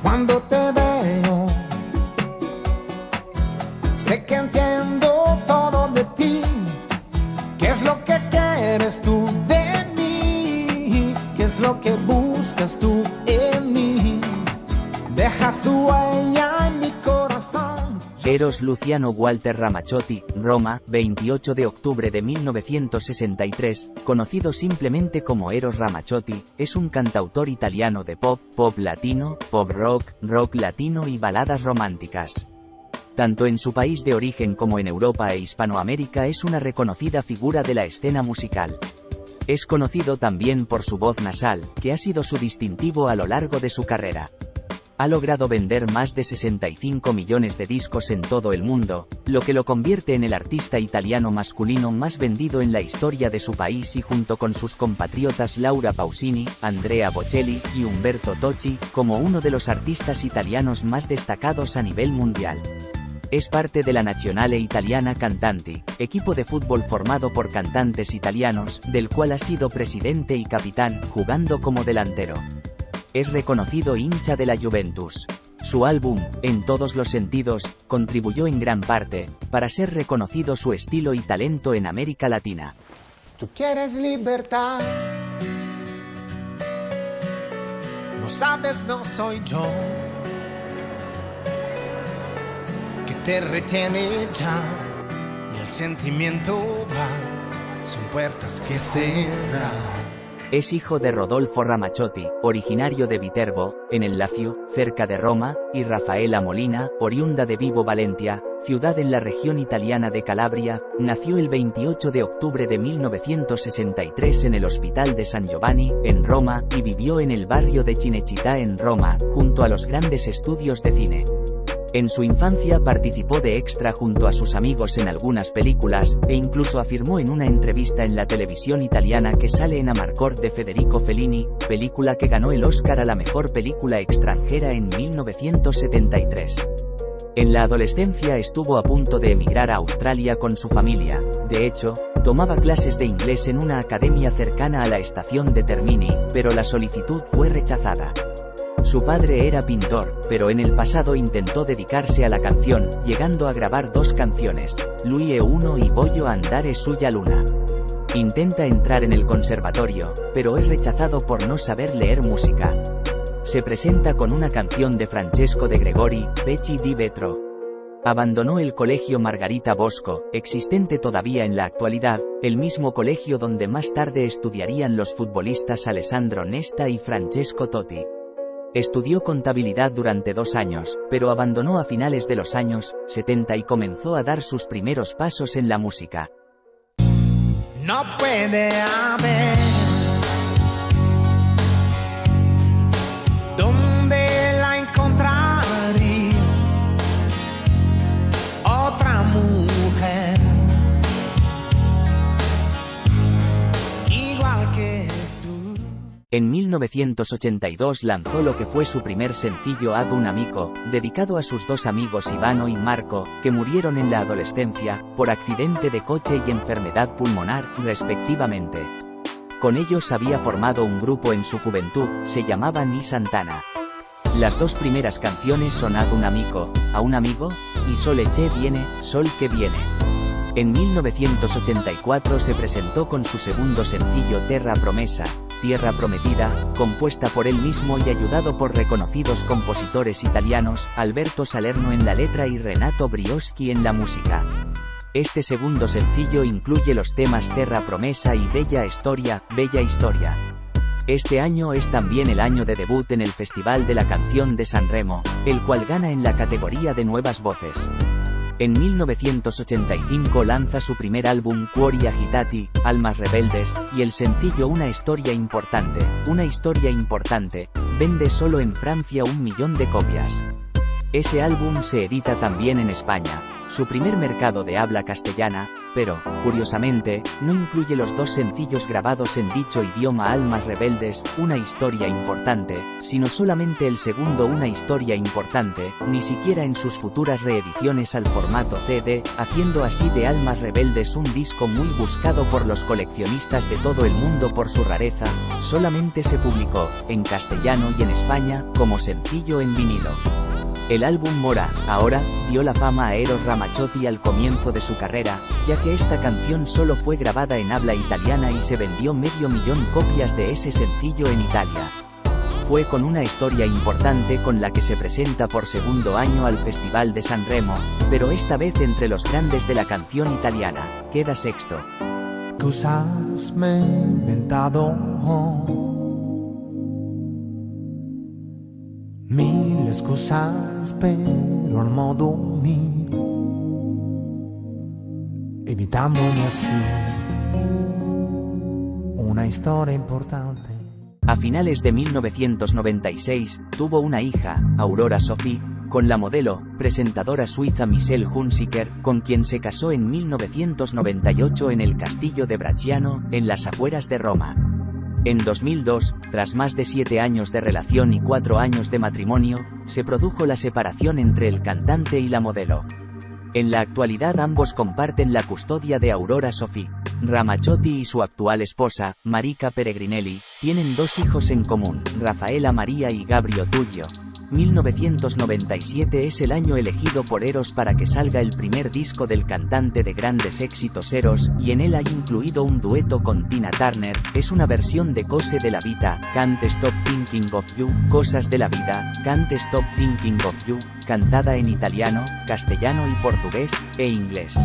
Cuando te veo, sé que entiendo todo de ti. ¿Qué es lo que quieres tú de mí? ¿Qué es lo que buscas tú en mí? Dejas tu huella en mi corazón. Eros Luciano Walter Ramazzotti, Roma, 28 de octubre de 1963, conocido simplemente como Eros Ramazzotti, es un cantautor italiano de pop, pop latino, pop rock, rock latino y baladas románticas. Tanto en su país de origen como en Europa e Hispanoamérica es una reconocida figura de la escena musical. Es conocido también por su voz nasal, que ha sido su distintivo a lo largo de su carrera. Ha logrado vender más de 65 millones de discos en todo el mundo, lo que lo convierte en el artista italiano masculino más vendido en la historia de su país y junto con sus compatriotas Laura Pausini, Andrea Bocelli y Umberto Tocci, como uno de los artistas italianos más destacados a nivel mundial. Es parte de la Nazionale Italiana Cantanti, equipo de fútbol formado por cantantes italianos, del cual ha sido presidente y capitán, jugando como delantero. Es reconocido hincha de la Juventus. Su álbum, En todos los sentidos, contribuyó en gran parte, para ser reconocido su estilo y talento en América Latina. Tú quieres libertad. Lo sabes, no soy yo que te retiene ya, y el sentimiento va, son puertas que cerrar. Es hijo de Rodolfo Ramazzotti, originario de Viterbo, en el Lacio, cerca de Roma, y Rafaela Molina, oriunda de Vibo Valentia, ciudad en la región italiana de Calabria. Nació el 28 de octubre de 1963 en el Hospital de San Giovanni, en Roma, y vivió en el barrio de Cinecittà en Roma, junto a los grandes estudios de cine. En su infancia participó de extra junto a sus amigos en algunas películas, e incluso afirmó en una entrevista en la televisión italiana que sale en Amarcord de Federico Fellini, película que ganó el Oscar a la mejor película extranjera en 1973. En la adolescencia estuvo a punto de emigrar a Australia con su familia. De hecho, tomaba clases de inglés en una academia cercana a la estación de Termini, pero la solicitud fue rechazada. Su padre era pintor, pero en el pasado intentó dedicarse a la canción, llegando a grabar 2 canciones, Lui e uno y Voglio andare sulla luna. Intenta entrar en el conservatorio, pero es rechazado por no saber leer música. Se presenta con una canción de Francesco de Gregori, Pecci di Vetro. Abandonó el colegio Margarita Bosco, existente todavía en la actualidad, el mismo colegio donde más tarde estudiarían los futbolistas Alessandro Nesta y Francesco Totti. Estudió contabilidad durante 2 años, pero abandonó a finales de los años 70 y comenzó a dar sus primeros pasos en la música. No puede haber donde la encontraría otra mujer igual que tú. En 1982 lanzó lo que fue su primer sencillo Ad un amico, dedicado a sus 2 amigos Ivano y Marco, que murieron en la adolescencia, por accidente de coche y enfermedad pulmonar, respectivamente. Con ellos había formado un grupo en su juventud, se llamaban I Santana. Las 2 primeras canciones son Ad un amico, a un amigo, y Sole che viene, sol que viene. En 1984 se presentó con su segundo sencillo Terra Promessa, Tierra Prometida, compuesta por él mismo y ayudado por reconocidos compositores italianos, Alberto Salerno en la letra y Renato Brioschi en la música. Este segundo sencillo incluye los temas Terra Promessa y Bella Storia, Bella Historia. Este año es también el año de debut en el Festival de la Canción de Sanremo, el cual gana en la categoría de Nuevas Voces. En 1985 lanza su primer álbum Cuori Agitati, Almas Rebeldes, y el sencillo Una Historia Importante, vende solo en Francia 1 millón de copias. Ese álbum se edita también en España. su primer mercado de habla castellana, pero, curiosamente, no incluye los dos sencillos grabados en dicho idioma Almas Rebeldes, Una Historia Importante, sino solamente el segundo Una Historia Importante, ni siquiera en sus futuras reediciones al formato CD, haciendo así de Almas Rebeldes un disco muy buscado por los coleccionistas de todo el mundo por su rareza. Solamente se publicó, en castellano y en España, como sencillo en vinilo. El álbum Mora, ahora, dio la fama a Eros Ramazzotti al comienzo de su carrera, ya que esta canción solo fue grabada en habla italiana y se vendió 500.000 copias de ese sencillo en Italia. Fue con Una Historia Importante con la que se presenta por segundo año al Festival de Sanremo, pero esta vez entre los grandes de la canción italiana, queda sexto. Cosas me he inventado, mil excusas pero al modo mío, evitándome así una historia importante. A finales de 1996, tuvo una hija, Aurora Sophie, con la modelo, presentadora suiza Michelle Hunziker, con quien se casó en 1998 en el castillo de Bracciano, en las afueras de Roma. En 2002, tras más de 7 años de relación y 4 años de matrimonio, se produjo la separación entre el cantante y la modelo. En la actualidad ambos comparten la custodia de Aurora Sophie. Ramazzotti y su actual esposa, Marica Peregrinelli, tienen 2 hijos en común, Rafaela María y Gabrio Tullio. 1997 es el año elegido por Eros para que salga el primer disco del cantante de grandes éxitos Eros, y en él hay incluido un dueto con Tina Turner. Es una versión de Cose de la Vita, Can't Stop Thinking of You, Cosas de la Vida, Can't Stop Thinking of You, cantada en italiano, castellano y portugués, e inglés.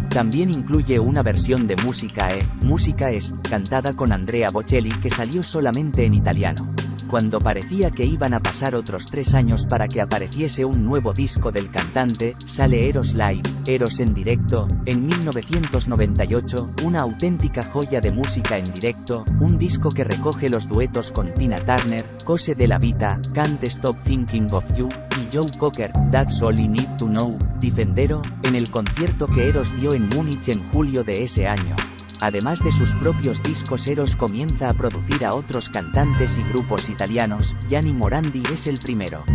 También incluye una versión de Música es, cantada con Andrea Bocelli que salió solamente en italiano. Cuando parecía que iban a pasar otros 3 años para que apareciese un nuevo disco del cantante, sale Eros Live, Eros en directo, en 1998, una auténtica joya de música en directo, un disco que recoge los duetos con Tina Turner, Cose de la Vita, Can't Stop Thinking of You, y Joe Cocker, That's All I Need to Know, Defendero, en el concierto que Eros dio en Múnich en julio de ese año. Además de sus propios discos, Eros comienza a producir a otros cantantes y grupos italianos. Gianni Morandi es el primero.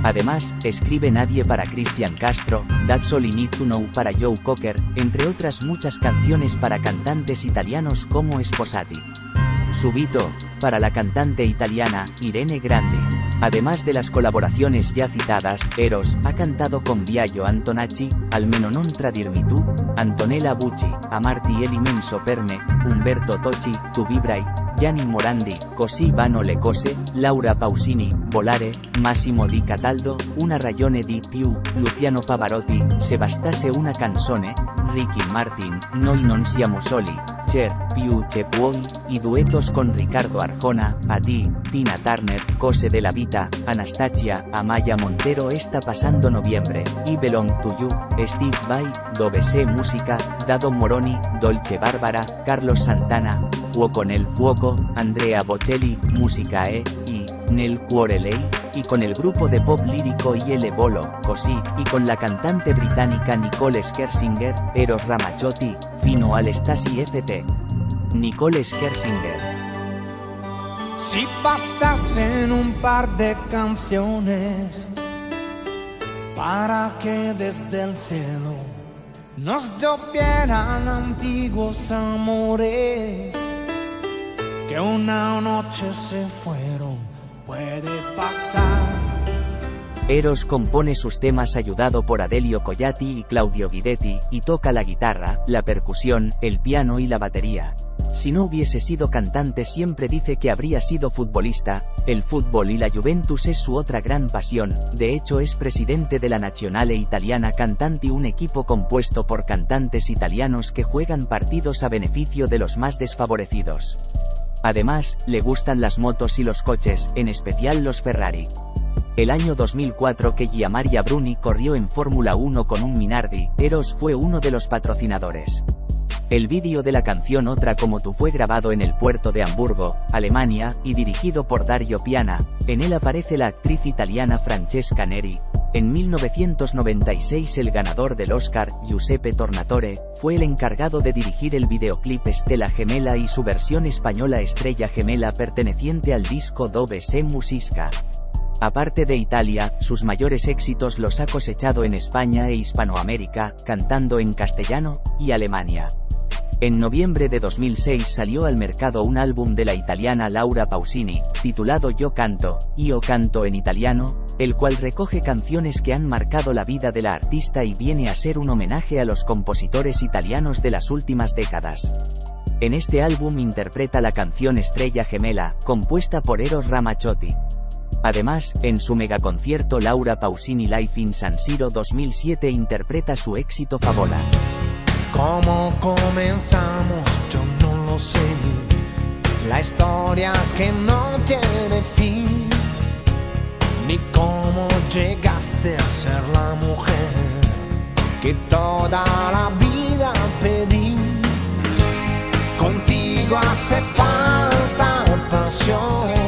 Además, escribe Nadie para Cristian Castro, That's All I Need to Know para Joe Cocker, entre otras muchas canciones para cantantes italianos como Sposati. Subito, para la cantante italiana, Irene Grandi. Además de las colaboraciones ya citadas, Eros ha cantado con Biagio Antonacci, Almeno non tradirmi tu, Antonella Bucci, Amarti l'immenso per me, Umberto Tocci, Tu vibrai, Gianni Morandi, Così vanno le cose, Laura Pausini, Volare, Massimo Di Cataldo, Una ragione di più, Luciano Pavarotti, Se bastasse una canzone, Ricky Martin, Noi non siamo soli, Cher, Più che puoi, y duetos con Ricardo Arjona, A ti, Tina Turner, Cose de la Vita, Anastasia, Amaya Montero Está pasando noviembre, I Belong to You, Steve Vai, Dove c'è musica, Dado Moroni, Dolce Bárbara, Carlos Santana, Fuoco nel fuoco, Andrea Bocelli, Musica y Nel cuore lei, y con el grupo de pop lírico IL Bolo, Così, y con la cantante británica Nicole Scherzinger, Eros Ramazzotti, fino al Stasi FT. Nicole Scherzinger. Si bastasen un par de canciones para que desde el cielo nos llovieran antiguos amores que una noche se fueron, puede pasar. Eros compone sus temas ayudado por Adelio Collati y Claudio Guidetti, y toca la guitarra, la percusión, el piano y la batería. Si no hubiese sido cantante, siempre dice que habría sido futbolista. El fútbol y la Juventus es su otra gran pasión. De hecho, es presidente de la Nazionale Italiana Cantanti, un equipo compuesto por cantantes italianos que juegan partidos a beneficio de los más desfavorecidos. Además, le gustan las motos y los coches, en especial los Ferrari. El año 2004 que Gianmaria Bruni corrió en Fórmula 1 con un Minardi, Eros fue uno de los patrocinadores. El vídeo de la canción Otra como tú fue grabado en el puerto de Hamburgo, Alemania, y dirigido por Dario Piana. En él aparece la actriz italiana Francesca Neri. En 1996 el ganador del Oscar, Giuseppe Tornatore, fue el encargado de dirigir el videoclip Stella Gemella y su versión española Estrella Gemela perteneciente al disco Dove se musica. Aparte de Italia, sus mayores éxitos los ha cosechado en España e Hispanoamérica, cantando en castellano y Alemania. En noviembre de 2006 salió al mercado un álbum de la italiana Laura Pausini, titulado Yo canto, Io canto en italiano, el cual recoge canciones que han marcado la vida de la artista y viene a ser un homenaje a los compositores italianos de las últimas décadas. En este álbum interpreta la canción Estrella Gemela, compuesta por Eros Ramazzotti. Además, en su megaconcierto Laura Pausini Live in San Siro 2007 interpreta su éxito Favola. ¿Cómo comenzamos? Yo no lo sé. La historia que no tiene fin. Ni cómo llegaste a ser la mujer que toda la vida pedí. Contigo hace falta pasión.